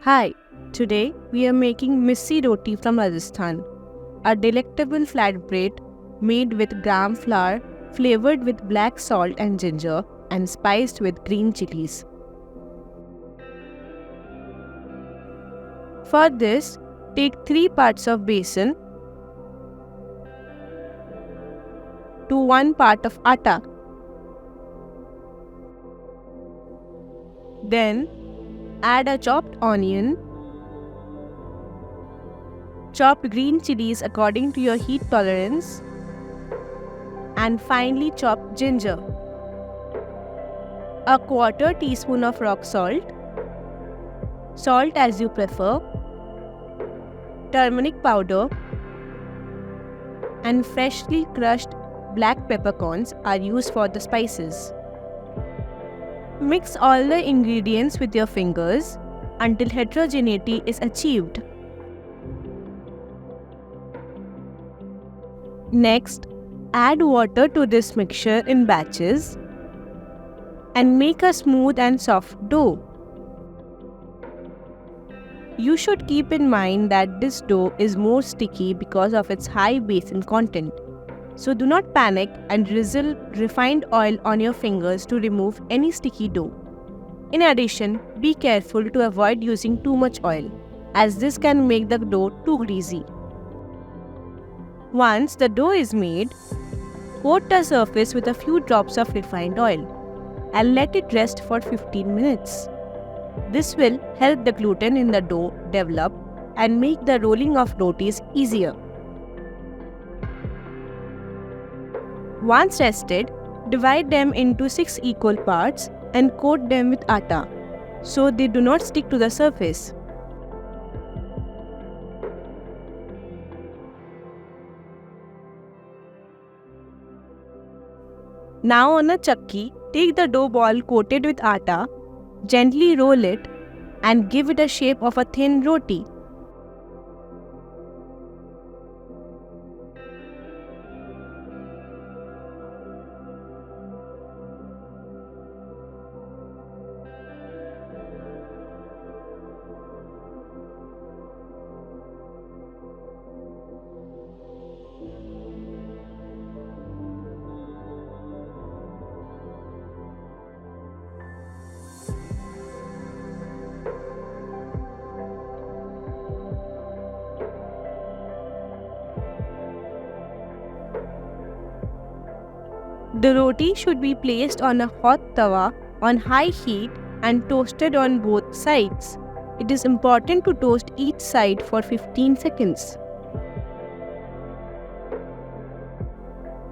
Hi, today we are making Missi Roti from Rajasthan, a delectable flatbread made with gram flour, flavored with black salt and ginger, and spiced with green chilies. For this, take 3 parts of besan to 1 part of atta. Then, add a chopped onion, chopped green chilies according to your heat tolerance, and finely chopped ginger. A quarter teaspoon of rock salt, salt as you prefer, turmeric powder, and freshly crushed black peppercorns are used for the spices. Mix all the ingredients with your fingers until heterogeneity is achieved. Next, add water to this mixture in batches and make a smooth and soft dough. You should keep in mind that this dough is more sticky because of its high besan content. So do not panic and drizzle refined oil on your fingers to remove any sticky dough. In addition, be careful to avoid using too much oil, as this can make the dough too greasy. Once the dough is made, coat the surface with a few drops of refined oil and let it rest for 15 minutes. This will help the gluten in the dough develop and make the rolling of rotis easier. Once rested, divide them into 6 equal parts and coat them with atta so they do not stick to the surface. Now on a chakki, take the dough ball coated with atta, gently roll it and give it a shape of a thin roti. The roti should be placed on a hot tawa on high heat and toasted on both sides. It is important to toast each side for 15 seconds.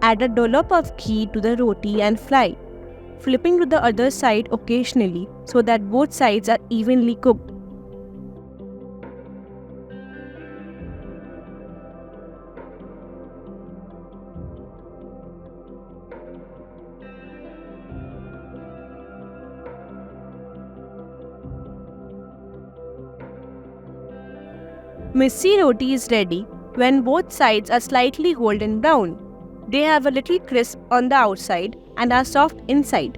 Add a dollop of ghee to the roti and fry, flipping to the other side occasionally so that both sides are evenly cooked. Missi roti is ready when both sides are slightly golden brown. They have a little crisp on the outside and are soft inside.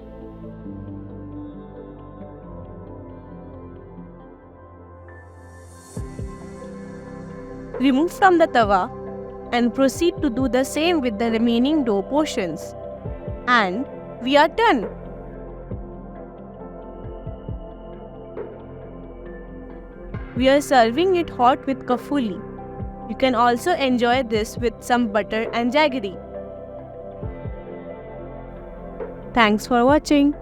Remove from the tawa and proceed to do the same with the remaining dough portions. And we are done! We are serving it hot with kafuli. You can also enjoy this with some butter and jaggery. Thanks for watching.